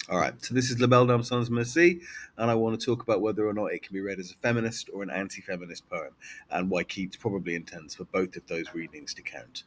All right, so this is La Belle Dame Sans Merci, and I want to talk about whether or not it can be read as a feminist or an anti feminist poem, and why Keats probably intends for both of those readings to count.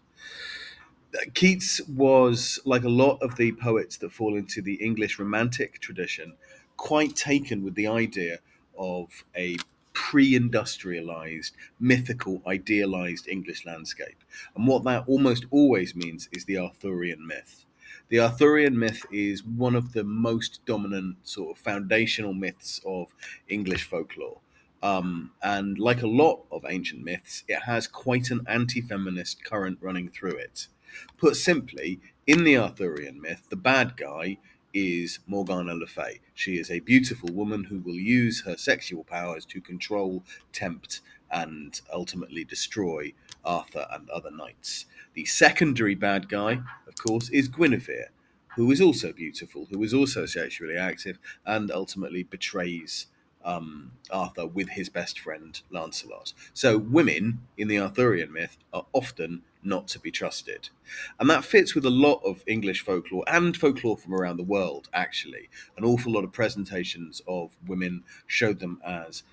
Keats was, like a lot of the poets that fall into the English Romantic tradition, quite taken with the idea of a pre industrialized, mythical, idealized English landscape. And what that almost always means is the Arthurian myth. The Arthurian myth is one of the most dominant, sort of foundational myths of English folklore. And like a lot of ancient myths, it has quite an anti feminist current running through it. Put simply, in the Arthurian myth, the bad guy is Morgana Le Fay. She is a beautiful woman who will use her sexual powers to control, tempt, and ultimately destroy Arthur and other knights. The secondary bad guy, of course, is Guinevere, who is also beautiful, who is also sexually active, and ultimately betrays Arthur with his best friend Lancelot. So women in the Arthurian myth are often not to be trusted. And that fits with a lot of English folklore and folklore from around the world, actually. An awful lot of presentations of women show them as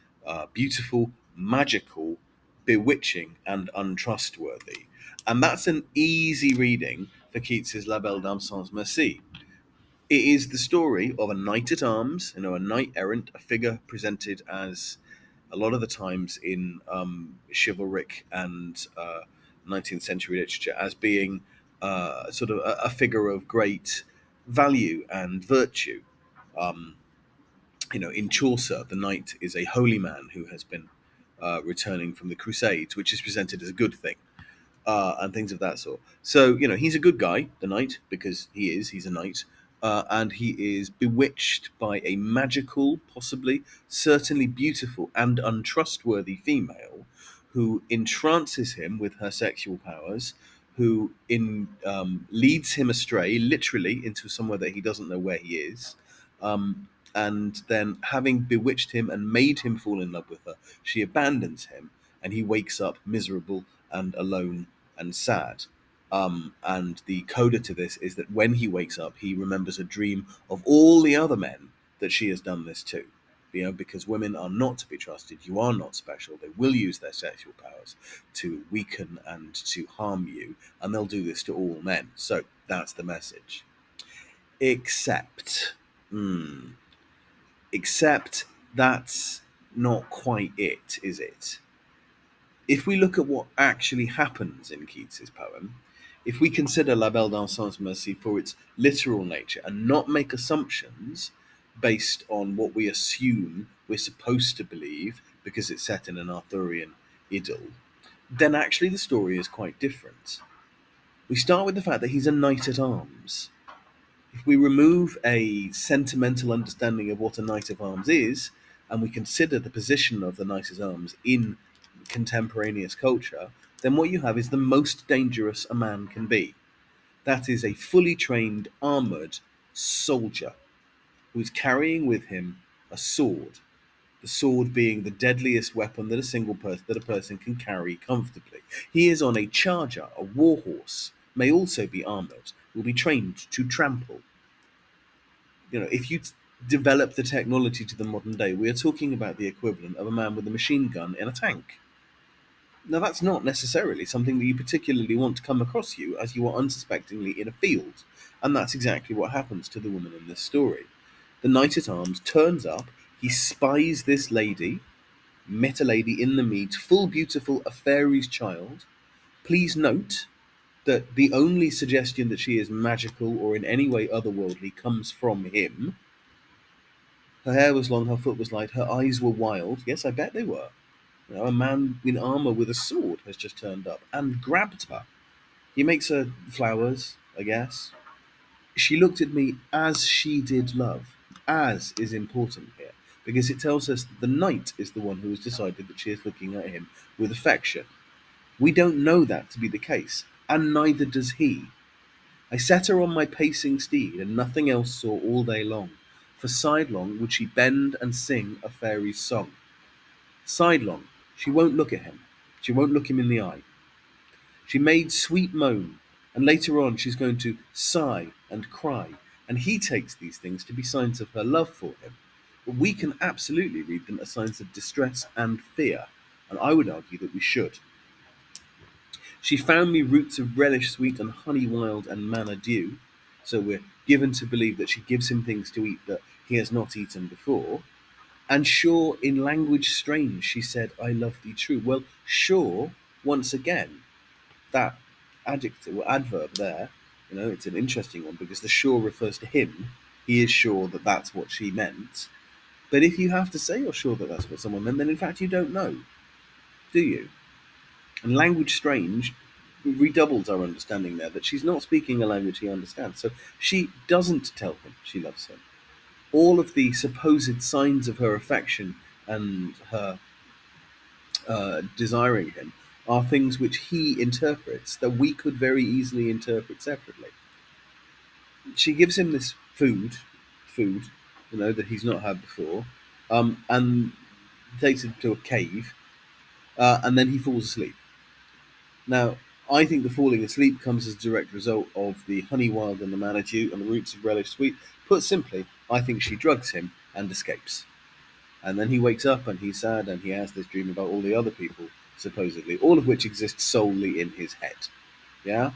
beautiful, magical, bewitching, and untrustworthy. And that's an easy reading for Keats's La Belle Dame Sans Merci. It is the story of a knight at arms, a knight errant, a figure presented as a lot of the times in chivalric and 19th century literature as being sort of a figure of great value and virtue. Um, in Chaucer, the knight is a holy man who has been returning from the Crusades, which is presented as a good thing. And things of that sort. So, he's a good guy, the knight, because he's a knight. And he is bewitched by a magical, possibly, certainly beautiful and untrustworthy female who entrances him with her sexual powers, who leads him astray, literally, into somewhere that he doesn't know where he is. And then, having bewitched him and made him fall in love with her, she abandons him, and he wakes up miserable and alone and sad. And the coda to this is that when he wakes up, he remembers a dream of all the other men that she has done this to. Because women are not to be trusted. You are not special. They will use their sexual powers to weaken and to harm you, and they'll do this to all men. So that's the message. Except, hmm, except that's not quite it, is it? If we look at what actually happens in Keats's poem, if we consider La Belle Dame Sans Merci for its literal nature and not make assumptions based on what we assume we're supposed to believe because it's set in an Arthurian idyll, then actually the story is quite different. We start with the fact that he's a knight at arms. If we remove a sentimental understanding of what a knight of arms is, and we consider the position of the knight at arms in contemporaneous culture, then what you have is the most dangerous a man can be. That is a fully trained, armoured soldier who is carrying with him a sword. The sword being the deadliest weapon that a person can carry comfortably. He is on a charger, a warhorse, may also be armoured, will be trained to trample. If you develop the technology to the modern day, we are talking about the equivalent of a man with a machine gun in a tank. Now, that's not necessarily something that you particularly want to come across you as you are unsuspectingly in a field, and that's exactly what happens to the woman in this story. The knight at arms turns up, he spies this lady, met a lady in the mead, full beautiful, a fairy's child. Please note that the only suggestion that she is magical or in any way otherworldly comes from him. Her hair was long, her foot was light, her eyes were wild. Yes, I bet they were. A man in armor with a sword has just turned up and grabbed her. He makes her flowers, I guess. She looked at me as she did love. As is important here, because it tells us that the knight is the one who has decided that she is looking at him with affection. We don't know that to be the case, and neither does he. I set her on my pacing steed, and nothing else saw all day long. For sidelong would she bend and sing a fairy's song. Sidelong, she won't look at him. She won't look him in the eye. She made sweet moan, and later on she's going to sigh and cry, And he takes these things to be signs of her love for him. But we can absolutely read them as signs of distress and fear, and I would argue that we should. She found me roots of relish sweet and honey wild and manna dew. So we're given to believe that she gives him things to eat that he has not eaten before. And sure, in language strange, she said, I love thee true. Well, sure, once again, that adjective or adverb there, it's an interesting one because the sure refers to him. He is sure that that's what she meant. But if you have to say you're sure that that's what someone meant, then in fact you don't know, do you? And language strange redoubles our understanding there that she's not speaking a language he understands. So she doesn't tell him she loves him. All of the supposed signs of her affection and her desiring him are things which he interprets that we could very easily interpret separately. She gives him this food, that he's not had before, and takes him to a cave, and then he falls asleep. Now, I think the falling asleep comes as a direct result of the honey wild and the manitou and the roots of relish sweet. Put simply, I think she drugs him and escapes. And then he wakes up and he's sad and he has this dream about all the other people, supposedly, all of which exist solely in his head. Yeah?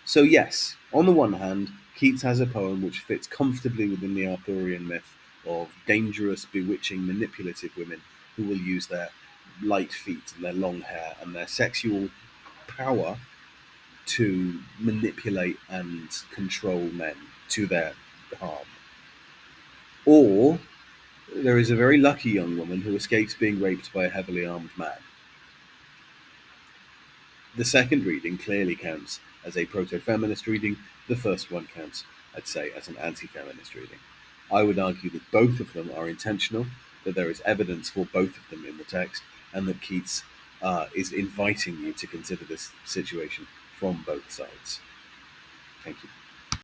So, yes, on the one hand, Keats has a poem which fits comfortably within the Arthurian myth of dangerous, bewitching, manipulative women who will use their light feet and their long hair and their sexual power to manipulate and control men to their harm. Or there is a very lucky young woman who escapes being raped by a heavily armed man. The second reading clearly counts as a proto-feminist reading. The first one counts, I'd say, as an anti-feminist reading. I would argue that both of them are intentional, that there is evidence for both of them in the text, and that Keats is inviting you to consider this situation from both sides. Thank you.